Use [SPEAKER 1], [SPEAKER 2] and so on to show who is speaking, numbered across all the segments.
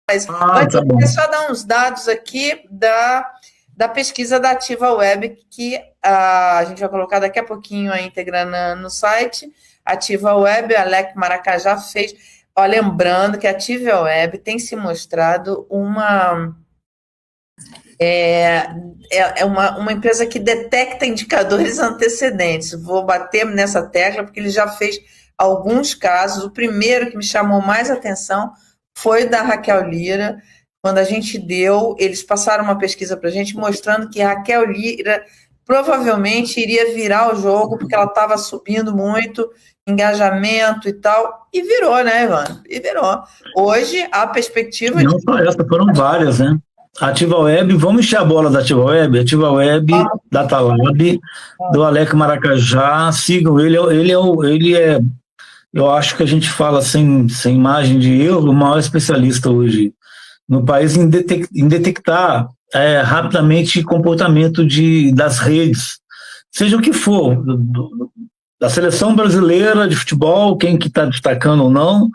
[SPEAKER 1] Mas
[SPEAKER 2] Ah,
[SPEAKER 1] antes
[SPEAKER 2] tá
[SPEAKER 1] eu
[SPEAKER 2] bom.
[SPEAKER 1] queria só dar uns dados aqui da pesquisa da Ativa Web, que a gente vai colocar daqui a pouquinho a íntegra no site. Ativa Web, a Alec Maracajá fez. Ó, lembrando que a Ativa Web tem se mostrado uma empresa que detecta indicadores antecedentes. Vou bater nessa tecla porque ele já fez alguns casos. O primeiro que me chamou mais atenção foi da Raquel Lira. Quando a gente eles passaram uma pesquisa para a gente mostrando que a Raquel Lira provavelmente iria virar o jogo porque ela estava subindo muito engajamento e tal, e virou, né, Ivan? E virou. Hoje, a perspectiva de...
[SPEAKER 2] Não só essa, foram várias, né? Ativa Web, vamos encher a bola da Ativa Web, Ativa Web, Datalab, do Alec Maracajá, sigam ele, eu acho que a gente fala sem margem de erro, o maior especialista hoje no país em detectar rapidamente comportamento das redes, seja o que for, da seleção brasileira de futebol, quem que está destacando ou não,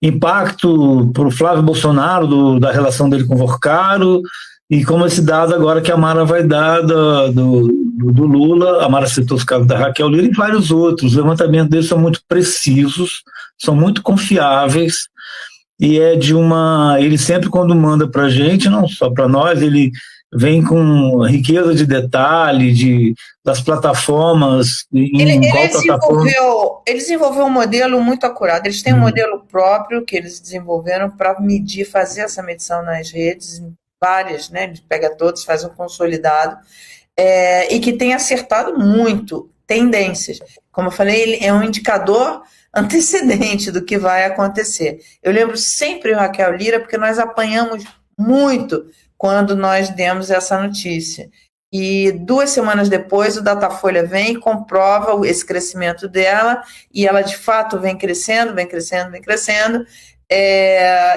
[SPEAKER 2] impacto para o Flávio Bolsonaro da relação dele com o Vorcaro, e como esse dado agora que a Mara vai dar do Lula, a Mara citou os casos da Raquel Lira e vários outros. Os levantamentos deles são muito precisos, são muito confiáveis, e ele sempre, quando manda para a gente, não só para nós, ele vem com riqueza de detalhe, das plataformas, qual plataforma.
[SPEAKER 1] Ele desenvolveu um modelo muito acurado. Eles têm um modelo próprio que eles desenvolveram para fazer essa medição nas redes, várias, né? Ele pega todos, faz um consolidado, e que tem acertado muito tendências. Como eu falei, ele é um indicador antecedente do que vai acontecer. Eu lembro sempre o Raquel Lira, porque nós apanhamos muito quando nós demos essa notícia. E 2 semanas depois, o Datafolha vem e comprova esse crescimento dela, e ela, de fato, vem crescendo, vem crescendo, vem crescendo,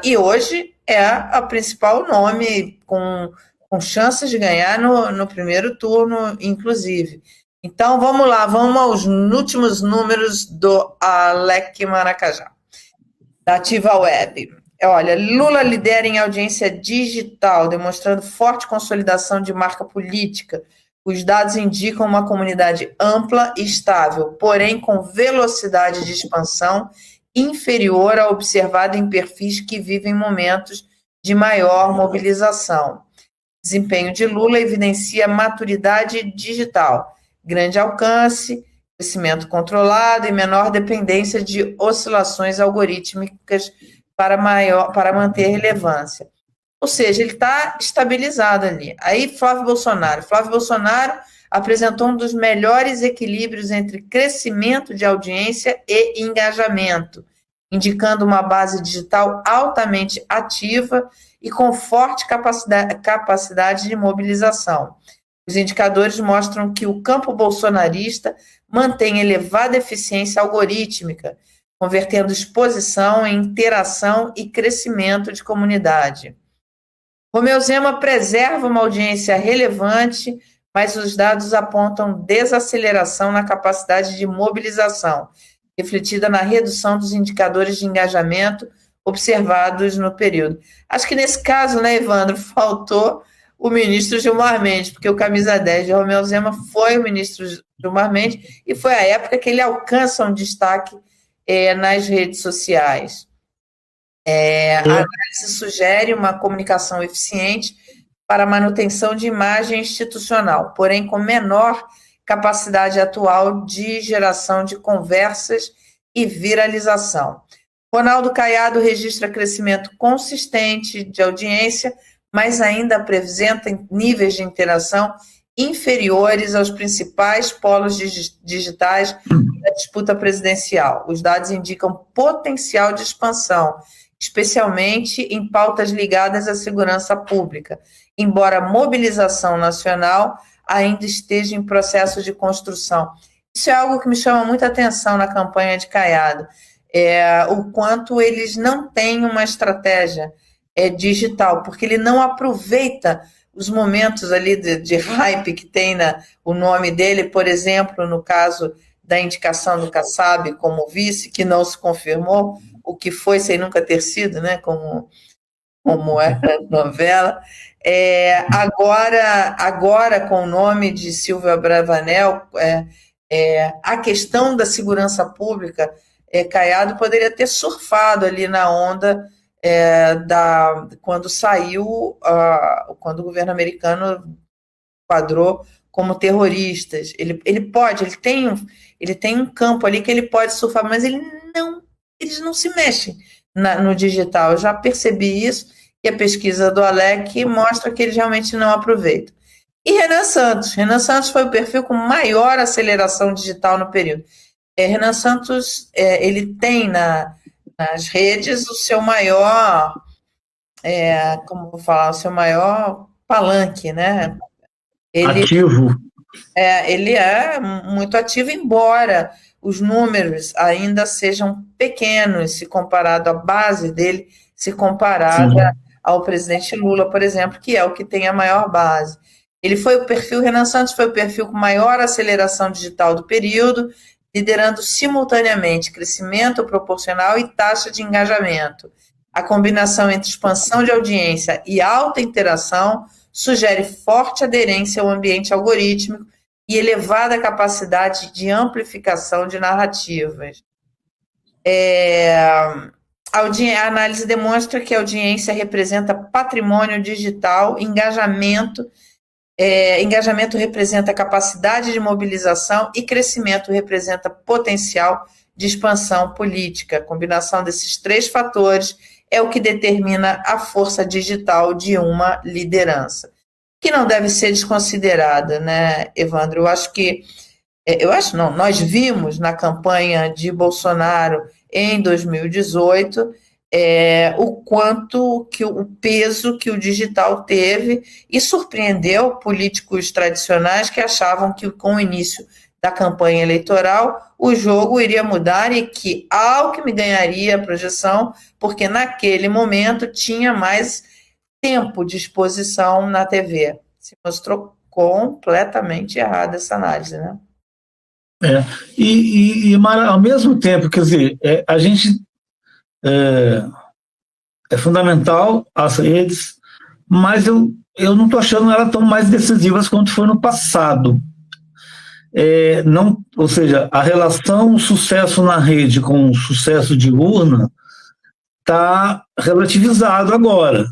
[SPEAKER 1] e hoje é a principal nome com chances de ganhar no primeiro turno, inclusive. Então, vamos lá, vamos aos últimos números do Alec Maracajá, da Ativa Web. Olha, Lula lidera em audiência digital, demonstrando forte consolidação de marca política. Os dados indicam uma comunidade ampla e estável, porém com velocidade de expansão inferior à observada em perfis que vivem momentos de maior mobilização. Desempenho de Lula evidencia maturidade digital, grande alcance, crescimento controlado e menor dependência de oscilações algorítmicas para manter relevância. Ou seja, ele está estabilizado ali. Aí, Flávio Bolsonaro apresentou um dos melhores equilíbrios entre crescimento de audiência e engajamento, indicando uma base digital altamente ativa e com forte capacidade de mobilização. Os indicadores mostram que o campo bolsonarista mantém elevada eficiência algorítmica, convertendo exposição em interação e crescimento de comunidade. Romeu Zema preserva uma audiência relevante, mas os dados apontam desaceleração na capacidade de mobilização, refletida na redução dos indicadores de engajamento observados no período. Acho que nesse caso, né, Evandro, faltou o ministro Gilmar Mendes, porque o camisa 10 de Romeu Zema foi o ministro Gilmar Mendes, e foi a época que ele alcança um destaque nas redes sociais. A análise sugere uma comunicação eficiente para a manutenção de imagem institucional, porém com menor capacidade atual de geração de conversas e viralização. Ronaldo Caiado registra crescimento consistente de audiência, mas ainda apresenta níveis de interação inferiores aos principais polos digitais da disputa presidencial. Os dados indicam potencial de expansão, especialmente em pautas ligadas à segurança pública, embora a mobilização nacional ainda esteja em processo de construção. Isso é algo que me chama muita atenção na campanha de Caiado, o quanto eles não têm uma estratégia digital, porque ele não aproveita os momentos ali de hype que tem o nome dele, por exemplo, no caso da indicação do Kassab como vice, que não se confirmou, o que foi sem nunca ter sido, né? Como era a novela. Agora, com o nome de Silvio Abravanel, a questão da segurança pública, Caiado poderia ter surfado ali na onda quando saiu, quando o governo americano enquadrou como terroristas. Ele tem um campo ali que ele pode surfar, mas eles não se mexem no digital. Eu já percebi isso, e a pesquisa do ALEC mostra que eles realmente não aproveitam. E Renan Santos foi o perfil com maior aceleração digital no período. Renan Santos, ele tem nas redes o seu maior, como vou falar, o seu maior palanque, né?
[SPEAKER 2] Ativo.
[SPEAKER 1] Ele é muito ativo, embora os números ainda sejam pequenos, se comparado à base dele, se comparada ao presidente Lula, por exemplo, que é o que tem a maior base. Renan Santos foi o perfil com maior aceleração digital do período, liderando simultaneamente crescimento proporcional e taxa de engajamento. A combinação entre expansão de audiência e alta interação sugere forte aderência ao ambiente algorítmico e elevada capacidade de amplificação de narrativas. A análise demonstra que a audiência representa patrimônio digital, engajamento representa capacidade de mobilização e crescimento representa potencial de expansão política. A combinação desses três fatores é o que determina a força digital de uma liderança, que não deve ser desconsiderada, né, Evandro? Nós vimos na campanha de Bolsonaro em 2018 o peso que o digital teve e surpreendeu políticos tradicionais que achavam que com o início da campanha eleitoral o jogo iria mudar e que Alckmin ganharia a projeção, porque naquele momento tinha mais tempo de exposição na TV. Se mostrou completamente errada essa análise, né?
[SPEAKER 2] Mara, ao mesmo tempo, quer dizer, a gente é fundamental as redes, mas eu não estou achando elas tão mais decisivas quanto foi no passado. Ou seja, a relação sucesso na rede com sucesso de urna está relativizado agora.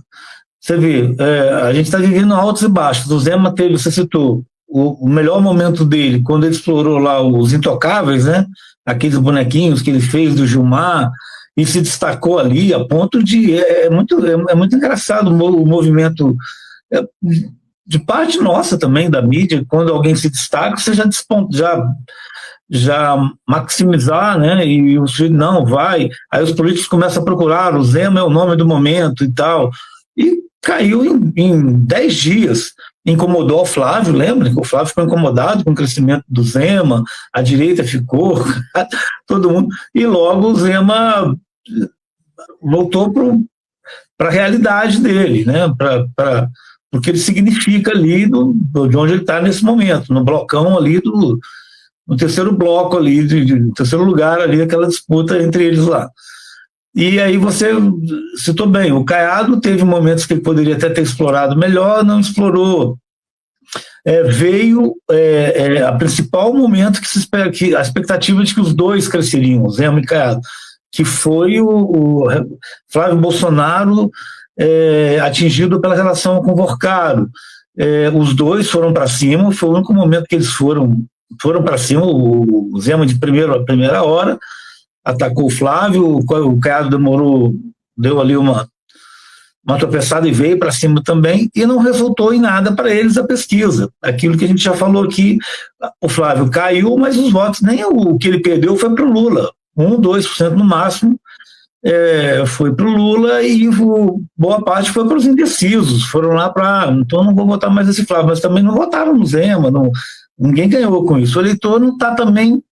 [SPEAKER 2] Você vê, a gente está vivendo altos e baixos. O Zema teve, você citou, o melhor momento dele, quando ele explorou lá os Intocáveis, né? Aqueles bonequinhos que ele fez do Gilmar, e se destacou ali a ponto de... É muito engraçado o movimento de parte nossa também, da mídia, quando alguém se destaca, você já maximizar, né? E o sujeito não vai, aí os políticos começam a procurar, o Zema é o nome do momento e tal, e caiu em 10 dias, incomodou o Flávio, lembra? O Flávio ficou incomodado com o crescimento do Zema, a direita ficou, todo mundo, e logo o Zema voltou para a realidade dele, né? Para o que ele significa ali de onde ele está nesse momento, no blocão ali no terceiro bloco ali, no terceiro lugar ali, aquela disputa entre eles lá. E aí você citou bem, o Caiado teve momentos que ele poderia até ter explorado melhor, não explorou. Veio a principal momento que a expectativa de que os dois cresceriam, Zema e Caiado, que foi o Flávio Bolsonaro atingido pela relação com o Vorcaro. Os dois foram para cima, foi o único momento que eles foram para cima, o Zema de primeira hora, atacou o Flávio, o Caiado deu ali uma tropeçada e veio para cima também, e não resultou em nada para eles a pesquisa. Aquilo que a gente já falou aqui, o Flávio caiu, mas os votos, nem o que ele perdeu foi para o Lula, 1%, 2% no máximo, foi para o Lula, e boa parte foi para os indecisos, foram lá então não vou votar mais esse Flávio, mas também não votaram no Zema, ninguém ganhou com isso. O eleitor não está também...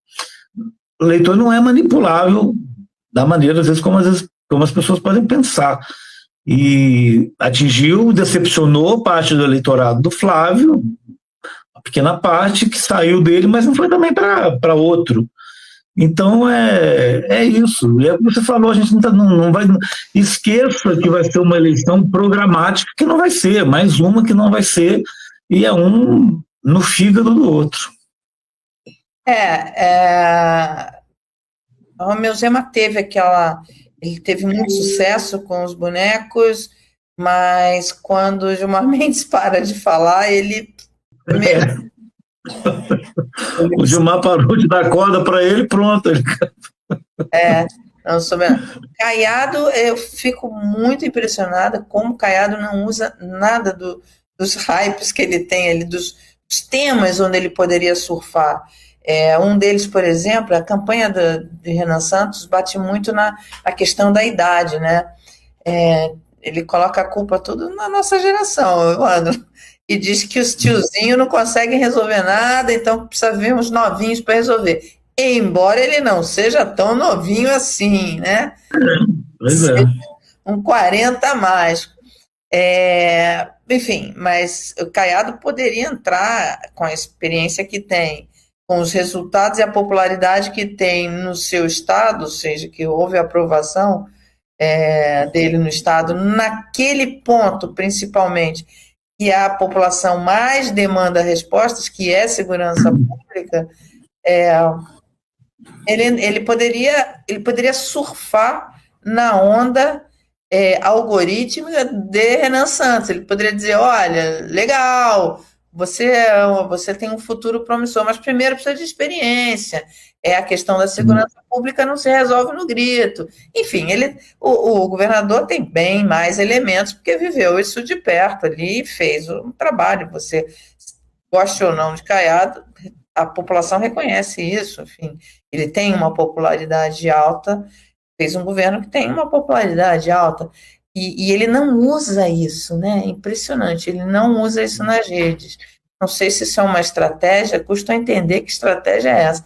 [SPEAKER 2] O eleitor não é manipulável da maneira, às vezes, como as pessoas podem pensar. E decepcionou parte do eleitorado do Flávio, uma pequena parte que saiu dele, mas não foi também para outro. Então é isso. E é o que você falou, a gente não vai. Esqueça que vai ser uma eleição programática, que não vai ser, mais uma que não vai ser, e é um no fígado do outro.
[SPEAKER 1] O Romeu Zema ele teve muito sucesso com os bonecos, mas quando o Gilmar Mendes para de falar, ele...
[SPEAKER 2] O Gilmar parou de dar corda para ele, pronto.
[SPEAKER 1] Não soube. Caiado, eu fico muito impressionada como Caiado não usa nada dos hypes que ele tem ali, dos temas onde ele poderia surfar. Um deles, por exemplo, a campanha de Renan Santos bate muito na questão da idade, né? Ele coloca a culpa tudo na nossa geração, Evandro, e diz que os tiozinhos não conseguem resolver nada, então precisa ver uns novinhos para resolver. Embora ele não seja tão novinho assim, né?
[SPEAKER 2] Pois é.
[SPEAKER 1] Um 40 a mais. Enfim, mas o Caiado poderia entrar com a experiência que tem, com os resultados e a popularidade que tem no seu estado, ou seja, que houve aprovação dele no estado, naquele ponto, principalmente, que a população mais demanda respostas, que é segurança pública, ele poderia surfar na onda algorítmica de Renan Santos. Ele poderia dizer, olha, legal, você tem um futuro promissor, mas primeiro precisa de experiência. A questão da segurança pública não se resolve no grito. Enfim, o governador tem bem mais elementos, porque viveu isso de perto ali e fez um trabalho. Você goste ou não de Caiado, a população reconhece isso. Enfim, ele tem uma popularidade alta, fez um governo que tem uma popularidade alta. E ele não usa isso, né? É impressionante, ele não usa isso nas redes. Não sei se isso é uma estratégia, custa entender que estratégia é essa.